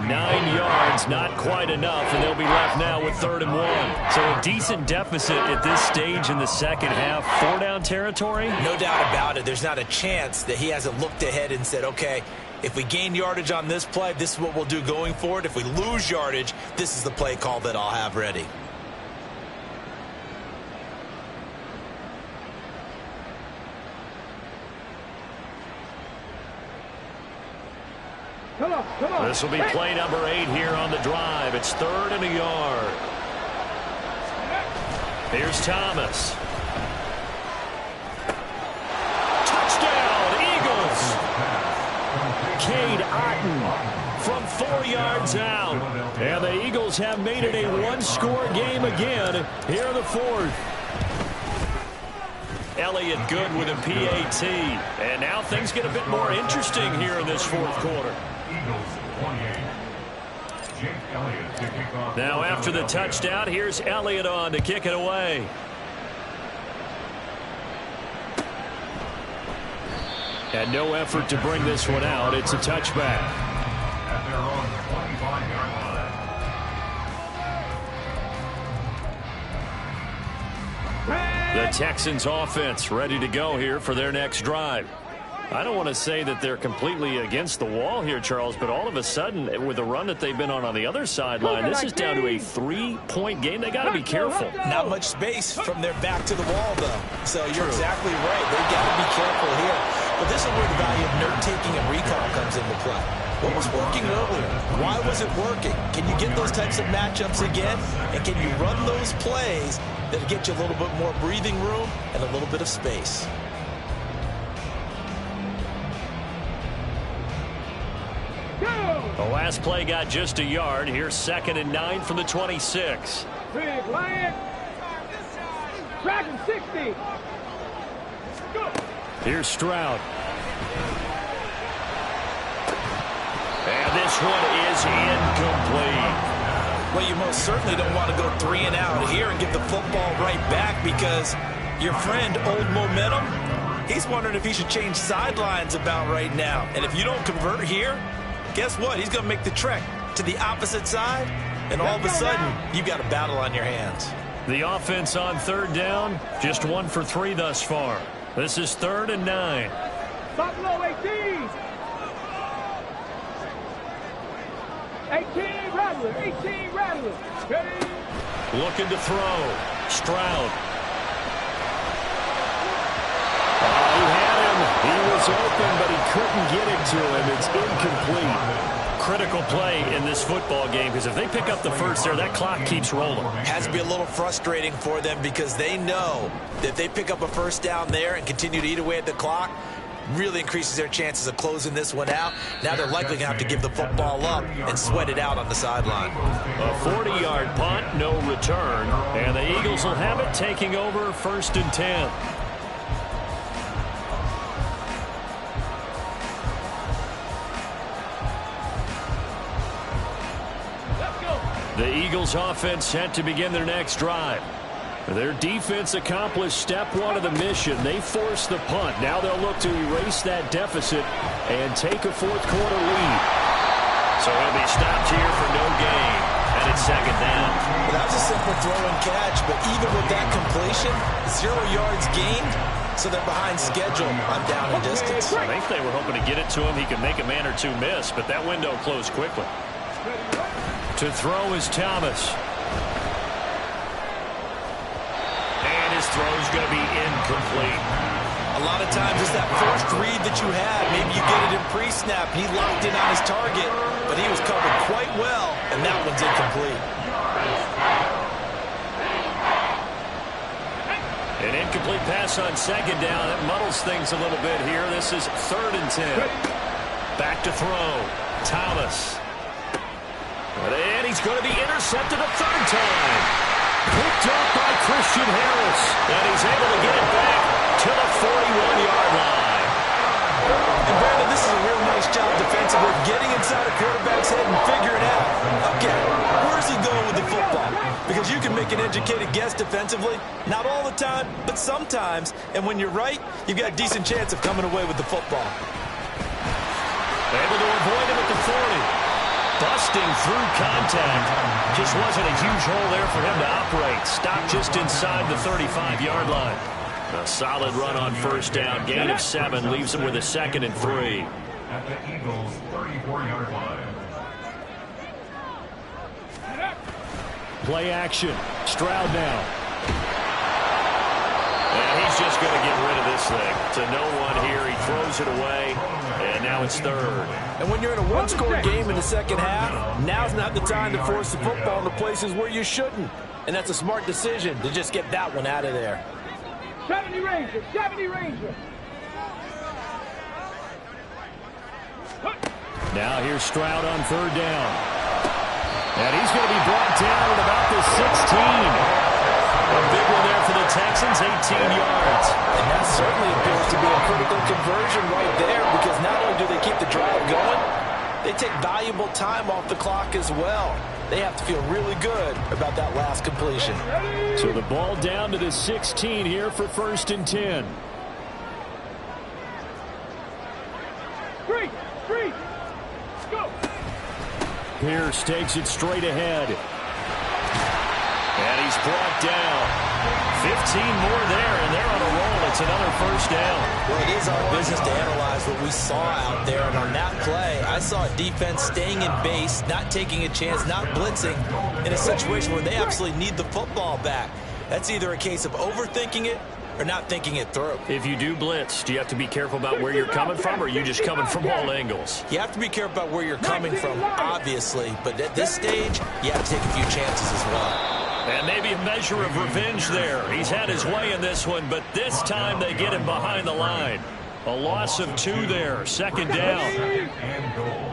9 yards, not quite enough, and they'll be left now with 3rd and 1. So a decent deficit at this stage in the second half. 4-down territory? No doubt about it. There's not a chance that he hasn't looked ahead and said, okay, if we gain yardage on this play, this is what we'll do going forward. If we lose yardage, this is the play call that I'll have ready. Come on. This will be play number 8 here on the drive. It's 3rd and a yard. Here's Thomas. Touchdown, Eagles! Cade Otten from 4 yards out. And the Eagles have made it a one-score game again here in the 4th. Elliott good with a PAT. And now things get a bit more interesting here in this fourth quarter. Eagles 28. Jake Elliott to kick off. Now after the touchdown, here's Elliott on to kick it away. And no effort to bring this one out. It's a touchback. At their own 25-yard line. The Texans offense ready to go here for their next drive. I don't want to say that they're completely against the wall here, Charles, but all of a sudden, with the run that they've been on the other sideline, this is down to a 3-point game. They got to be careful. Not much space from their back to the wall, though. So you're exactly right. They got to be careful here. But this is where the value of note-taking and recall comes into play. What was working earlier? Why was it working? Can you get those types of matchups again? And can you run those plays that get you a little bit more breathing room and a little bit of space? The last play got just a yard. Here's 2nd and 9 from the 26. Big Lion. Dragon 60. Here's Stroud. And this one is incomplete. Well, you most certainly don't want to go 3 and out here and get the football right back, because your friend, Old Momentum, he's wondering if he should change sidelines about right now. And if you don't convert here, guess what? He's going to make the trek to the opposite side, and all of a sudden, you've got a battle on your hands. The offense on 3rd down, just 1 for 3 thus far. This is 3rd and 9. Buffalo 18. 18 Rattler. 18 Rattler. Ready? Looking to throw. Stroud. He had him. He was open, but he couldn't get it to him. It's incomplete. Critical play in this football game, because if they pick up the first there, that clock keeps rolling. Has to be a little frustrating for them, because they know that if they pick up a first down there and continue to eat away at the clock, really increases their chances of closing this one out. Now they're likely going to have to give the football up and sweat it out on the sideline. A 40-yard punt, no return, and the Eagles will have it, taking over 1st and 10. The Eagles offense set to begin their next drive. Their defense accomplished step 1 of the mission. They forced the punt. Now they'll look to erase that deficit and take a 4th quarter lead. So he'll be stopped here for no gain. And it's 2nd down. Well, that was a simple throw and catch, but even with that completion, 0 yards gained, so they're behind schedule on down and distance. I think they were hoping to get it to him. He could make a man or two miss, but that window closed quickly. To throw is Thomas. And his throw's going to be incomplete. A lot of times it's that first read that you had. Maybe you get it in pre-snap. He locked in on his target, but he was covered quite well, and that one's incomplete. An incomplete pass on 2nd down. It muddles things a little bit here. This is 3rd and 10. Back to throw. Thomas. And he's going to be intercepted a 3rd time. Picked up by Christian Harris. And he's able to get it back to the 41-yard line. And Brandon, this is a real nice job defensively, getting inside a quarterback's head and figuring out, okay, where's he going with the football? Because you can make an educated guess defensively, not all the time, but sometimes. And when you're right, you've got a decent chance of coming away with the football. Able to avoid him at the 40. Busting through contact. Just wasn't a huge hole there for him to operate. Stopped just inside the 35-yard line. A solid run on 1st down. Gain of 7 leaves him with a 2nd and 3. At the Eagles' 34-yard line. Play action. Stroud now. And he's just going to get rid of this thing. To no one here. He throws it away. And now it's 3rd. And when you're in a one-score game in the 2nd half, now's not the time to force the football into places where you shouldn't. And that's a smart decision to just get that one out of there. 70 Ranger. 70 Ranger. Now here's Stroud on 3rd down. And he's going to be brought down at about the 16. A big one there for the Texans, 18 yards. And that certainly appears to be a critical conversion right there, because not only do they keep the drive going, they take valuable time off the clock as well. They have to feel really good about that last completion. So the ball down to the 16 here for 1st and 10. Three, go. Pierce takes it straight ahead. And he's brought down. 15 more there, and they're on a roll. It's another 1st down. Well, it is our business to analyze what we saw out there. And on that play, I saw a defense staying in base, not taking a chance, not blitzing in a situation where they absolutely need the football back. That's either a case of overthinking it or not thinking it through. If you do blitz, do you have to be careful about where you're coming from, or are you just coming from all angles? You have to be careful about where you're coming from, obviously. But at this stage, you have to take a few chances as well. And maybe a measure of revenge there. He's had his way in this one, but this time they get him behind the line. A loss of 2 there. 2nd down. And goal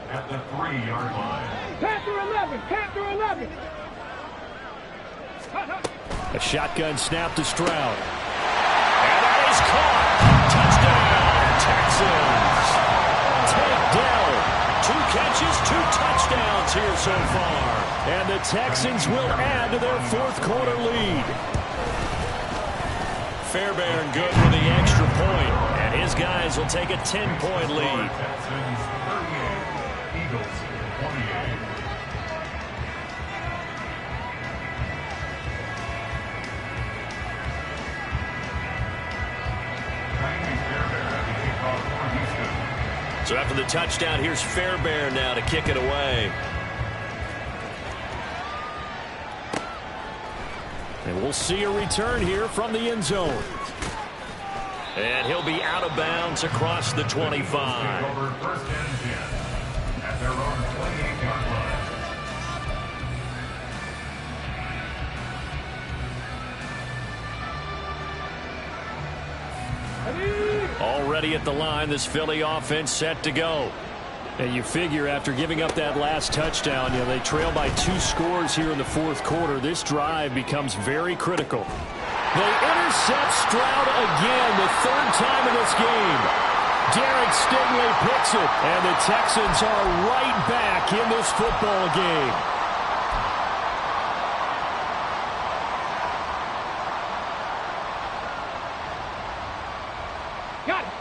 at the 3-yard line. Panther 11. A shotgun snap to Stroud. And that is caught. Touchdown, Texans. Take down. 2 catches, 2 touchdowns here so far. And the Texans will add to their 4th quarter lead. Fairbairn good with the extra point. And his guys will take a 10-point lead. Texans 38, Eagles 28. So after the touchdown, here's Fairbairn now to kick it away. And we'll see a return here from the end zone. And he'll be out of bounds across the 25. Over 1st and 10 at their own 28-yard line. Already at the line, this Philly offense set to go. And you figure after giving up that last touchdown, they trail by 2 scores here in the 4th quarter. This drive becomes very critical. They intercept Stroud again, the 3rd time in this game. Derek Stingley picks it, and the Texans are right back in this football game.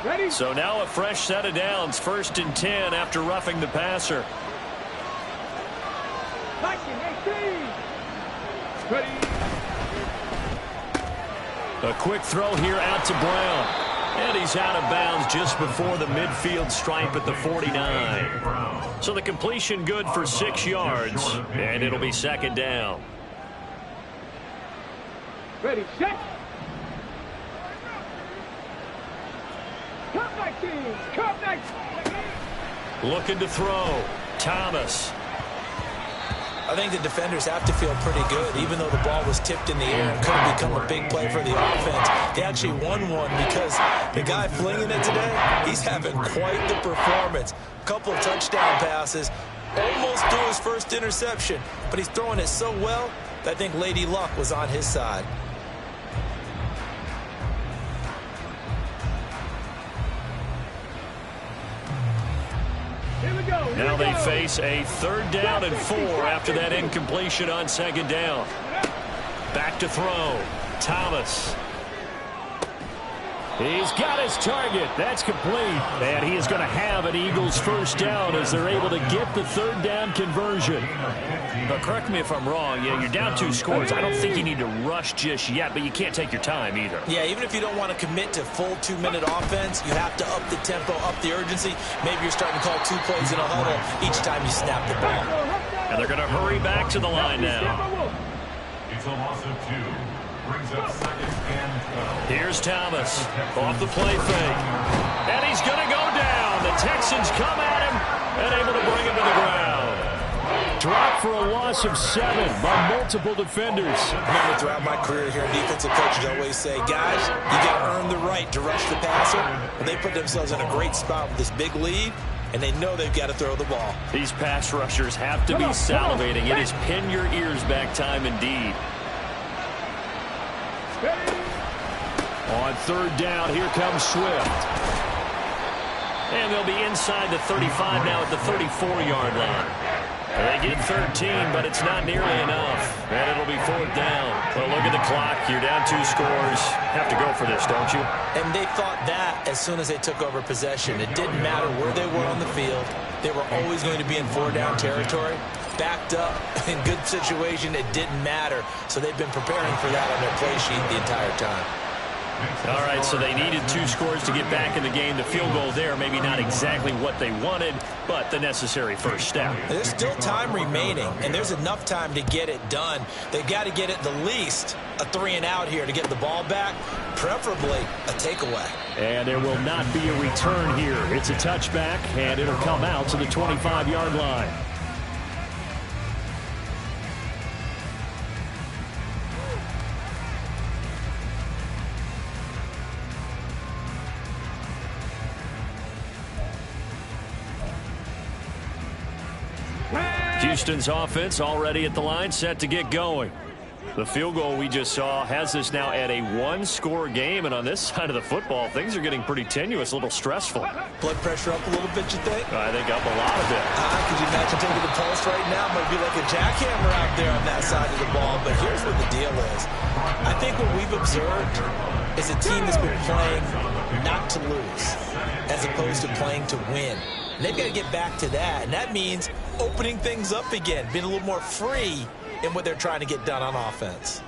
Ready? So now a fresh set of downs, 1st and 10 after roughing the passer. 19, 18. Ready? A quick throw here out to Brown. And he's out of bounds just before the midfield stripe at the 49. So the completion good for 6 yards, and it'll be 2nd down. Ready, set. Come 19. Looking to throw. Thomas. I think the defenders have to feel pretty good, even though the ball was tipped in the air and could have become a big play for the offense. They actually won one because the guy flinging it today, he's having quite the performance. Couple touchdown passes, almost threw his 1st interception, but he's throwing it so well that I think Lady Luck was on his side. Now they face a 3rd down and 4 after that incompletion on 2nd down. Back to throw. Thomas. He's got his target. That's complete. And he is going to have an Eagles 1st down as they're able to get the 3rd down conversion. But correct me if I'm wrong. You're down 2 scores. I don't think you need to rush just yet, but you can't take your time either. Yeah, even if you don't want to commit to full 2-minute offense, you have to up the tempo, up the urgency. Maybe you're starting to call 2 plays in a huddle each time you snap the ball. And they're going to hurry back to the line now. It's a loss of 2. Brings up 2nd and 12. Here's Thomas off the play fake. And he's going to go down. The Texans come at him and able to bring him to the ground. Dropped for a loss of 7 by multiple defenders. Remember, throughout my career here, defensive coaches always say, guys, you got to earn the right to rush the passer. And they put themselves in a great spot with this big lead, and they know they've got to throw the ball. These pass rushers have to be salivating. It is pin your ears back time indeed. On third down, here comes Swift. And they'll be inside the 35 now at the 34-yard line. They get 13, but it's not nearly enough. And it'll be fourth down. Well, look at the clock. You're down 2 scores. Have to go for this, don't you? And they thought that as soon as they took over possession. It didn't matter where they were on the field. They were always going to be in 4-down territory. Backed up, in good situation, it didn't matter. So they've been preparing for that on their play sheet the entire time. All right, so they needed 2 scores to get back in the game. The field goal there, maybe not exactly what they wanted, but the necessary first step. There's still time remaining, and there's enough time to get it done. They've got to get at the least a 3-and-out here to get the ball back, preferably a takeaway. And there will not be a return here. It's a touchback, and it'll come out to the 25-yard line. Houston's offense already at the line, set to get going. The field goal we just saw has us now at a 1-score game, and on this side of the football, things are getting pretty tenuous, a little stressful. Blood pressure up a little bit, you think? I think up a lot of it. Could you imagine taking the pulse right now? Might be like a jackhammer out there on that side of the ball, but here's what the deal is. I think what we've observed is a team that's been playing not to lose as opposed to playing to win. And they've got to get back to that, and that means opening things up again, being a little more free in what they're trying to get done on offense.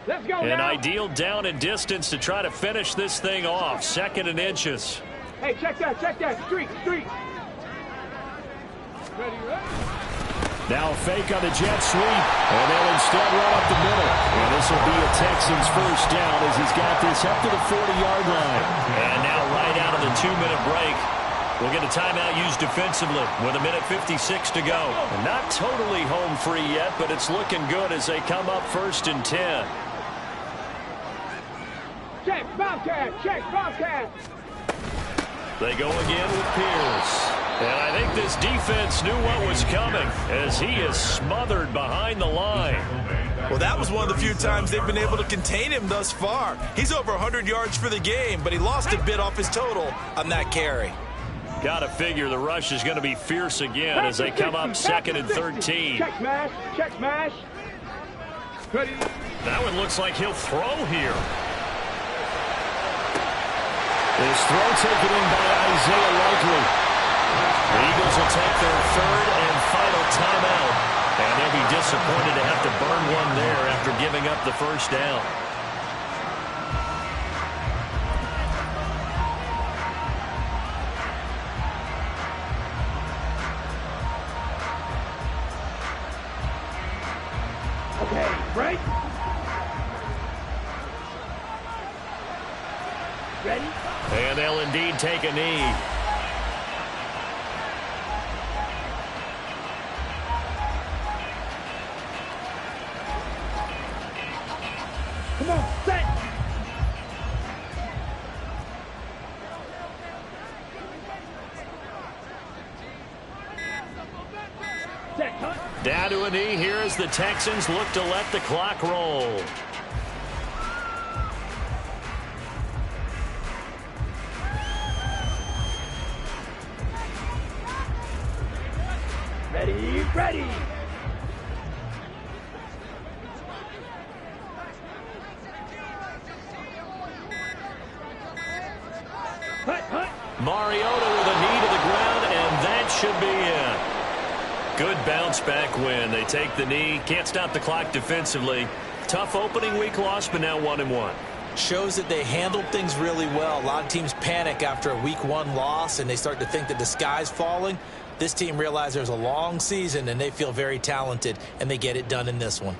Let's go An now. ideal down and distance to try to finish this thing off. 2nd and inches. Hey, check that, street. Ready. Now a fake on the jet sweep, and they'll instead run up the middle. And this will be a Texans first down as he's got this up to the 40-yard line. And now right out of the 2-minute break, we'll get a timeout used defensively with 1:56 to go. And not totally home free yet, but it's looking good as they come up 1st and 10. Check, Bobcat. They go again with Pierce. And I think this defense knew what was coming as he is smothered behind the line. Well, that was one of the few times they've been able to contain him thus far. He's over 100 yards for the game, but he lost a bit off his total on that carry. Got to figure the rush is going to be fierce again as they come up 2nd and 13. Check smash. Ready. That one looks like he'll throw here. This throw taken in by Isaiah Likely. The Eagles will take their 3rd and final timeout. And they'll be disappointed to have to burn one there after giving up the first down. Okay, break. Ready? And they'll indeed take a knee. Come on, set. Set, huh? Down to a knee here as the Texans look to let the clock roll. Ready. Hut. Mariota with a knee to the ground, and that should be it. Good bounce back win. They take the knee. Can't stop the clock defensively. Tough opening week loss, but now 1-1. Shows that they handled things really well. A lot of teams panic after a week 1 loss, and they start to think that the sky's falling. This team realizes there's a long season, and they feel very talented, and they get it done in this one.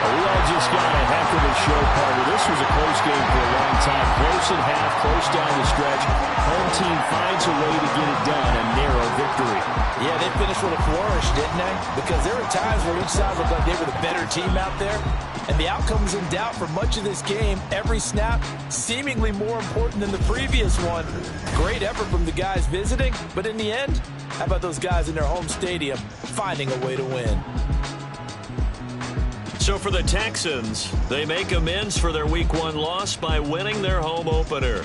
We all just got a heck of a show, partner. This was a close game for a long time. Close at half, close down the stretch. Home team finds a way to get it done. A narrow victory. Yeah, they finished with a flourish, didn't they? Because there were times where each side looked like they were the better team out there. And the outcome's in doubt for much of this game. Every snap seemingly more important than the previous one. Great effort from the guys visiting, but in the end, how about those guys in their home stadium finding a way to win? So for the Texans, they make amends for their Week 1 loss by winning their home opener.